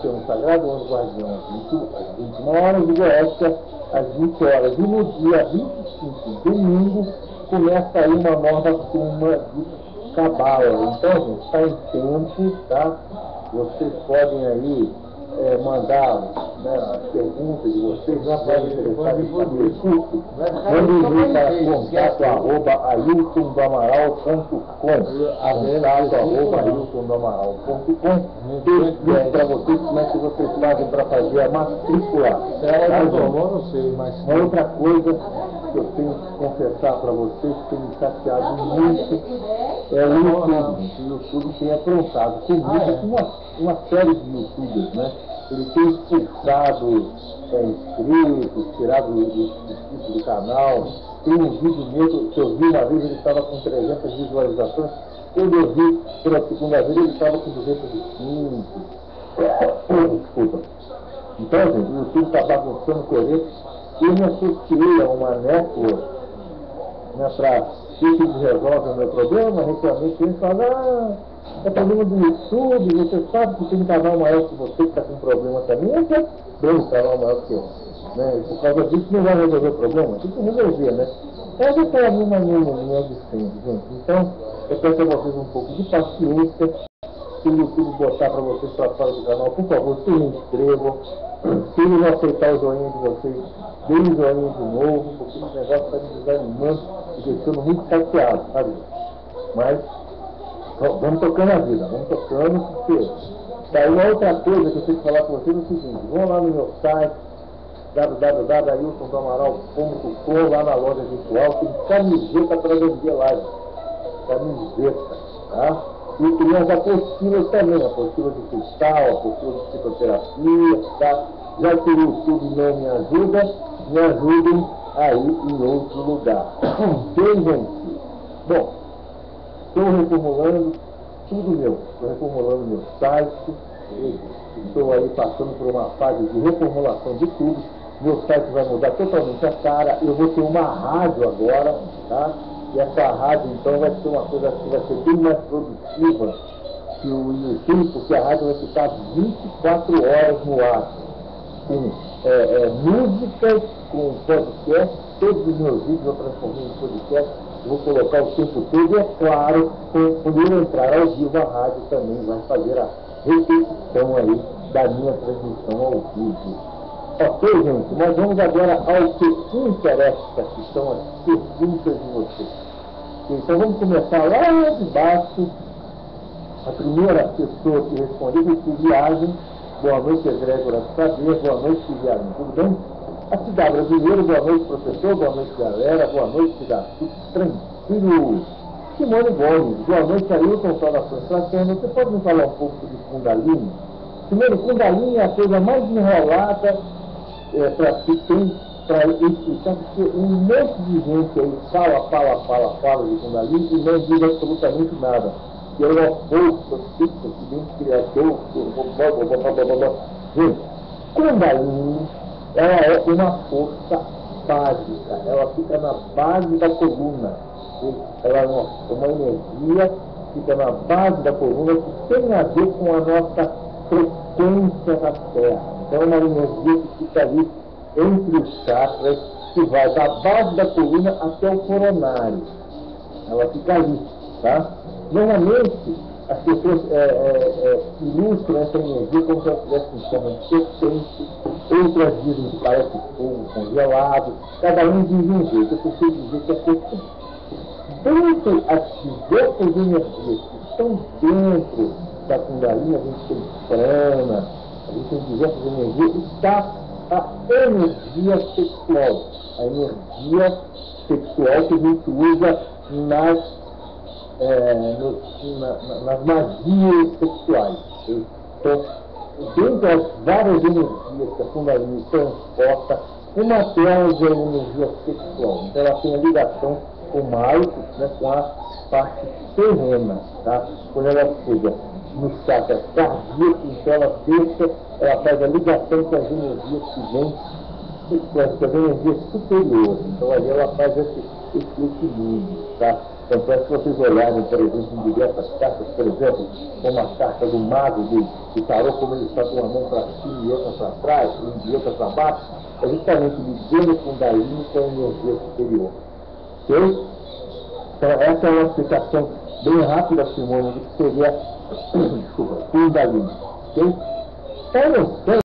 um sagrado anjo guardião às 21 horas e Goécia às 20 horas. E no dia 25, domingo, começa aí uma nova turma de Cabala. Então, gente, está em tempo, tá? Vocês podem aí mandar, né, as perguntas de vocês, já podem interessar em saber o curso. Mande e-mail para contato@ailtondoamaral.com, contato@ailtondoamaral.com. Eu explico para vocês como é que vocês fazem para fazer a matrícula. Não sei, mas uma outra coisa que eu tenho que confessar para vocês, que tem me chateado muito, é o YouTube. O YouTube tem aprontado comigo uma série de YouTubers, né? Ele tem expulsado inscritos, tirado do canal. Tem um vídeo meu que eu vi uma vez, ele estava com 300 visualizações. Quando eu vi pela segunda vez, ele estava com 205. Desculpa. Então, gente, o YouTube está bagunçando correto. Eu me associei a uma network, né, para ver se eles resolvem o meu problema. Reclamei que eles falam, é problema do YouTube, você sabe que tem um canal maior que você que está com problema também. Eu sei bem o canal maior que eu. Né? Por causa disso não vai resolver o problema, tem que resolver, né? Essa é a minha existência, gente. Então, eu peço a vocês um pouco de paciência. Se o YouTube botar para vocês para fora do canal, por favor, se inscrevam. Se ele não aceitar o joinha de vocês, dê o joinha de novo, porque esse negócio está me desanimando e deixando muito chateado, sabe? Mas vamos tocando a vida, vamos tocando, porque daí uma outra coisa que eu tenho que falar com vocês é o seguinte: vão lá no meu site www.ailtondoamaral.com, lá na loja virtual, tem camiseta para vender lá, camiseta, tá? E tem as apostilas também, apostila de cristal, apostila de psicoterapia, tá? Já que o YouTube não me ajuda, me ajudem aí em outro lugar. Bem, gente? Bom, estou reformulando tudo meu. Estou reformulando meu site, estou aí passando por uma fase de reformulação de tudo. Meu site vai mudar totalmente a cara. Eu vou ter uma rádio agora, tá? E essa rádio, então, vai ser uma coisa que vai ser bem mais produtiva que o YouTube, porque a rádio vai ficar 24 horas no ar, com músicas, com podcast, todos os meus vídeos eu transformei em podcast, vou colocar o tempo todo, e é claro, quando eu entrar ao vivo, a rádio também vai fazer a repetição aí da minha transmissão ao vivo. Ok, gente? Nós vamos agora ao que interessa, que são as perguntas de vocês. Então vamos começar lá de baixo. A primeira pessoa que respondeu foi Viagem. Boa noite, Egrégora Saber. Boa noite, Viagem. Tudo bem? A cidade brasileira. Boa noite, professor. Boa noite, galera. Boa noite, cidade. Tudo tranquilo. Simone Gomes. Boa noite, Ailton. Saudações fraternas. Você pode me falar um pouco de Kundalini? Simone, Kundalini é a coisa mais enrolada para explicar, porque um monte de gente aí fala de Kundalini e não diz absolutamente nada. Que é uma força fixa que vem criador, gente, Kundalini, ela é uma força básica, ela fica na base da coluna. Ela é uma energia que fica na base da coluna, que tem a ver com a nossa frequência na Terra. Então é uma energia que fica ali entre os chakras, que vai da base da coluna até o coronário. Ela fica ali, tá? Normalmente, as pessoas ilustram essa energia como se ela tivesse um forma de serpente, outras dizem que parece fogo congelado, cada um diz um jeito. Eu preciso dizer que é serpente. Dentre as diversas energias que estão dentro da Kundalini, a gente tem prana, a gente tem diversas energias, está a energia sexual, a energia sexual que a gente usa nas magias sexuais. Então, dentre as várias energias que a Kundalini transporta, uma delas é a energia sexual. Então ela tem a ligação com o mágico, né, com a parte terrena, tá? Quando ela chega no chakra cardíaco, então ela faz a ligação com as energias que vêm, com as energias superiores. Então ali ela faz esse equilíbrio, tá? Tanto é que se vocês olharem, por exemplo, em diversas cartas, por exemplo, como a carta do mago do tarô, como ele está com uma mão para cima e outra para trás, e outra para baixo, é justamente ligando o Kundalini com a energia superior. Ok? Então essa é uma explicação bem rápida, Simone, do que seria Kundalini. Ok? Então,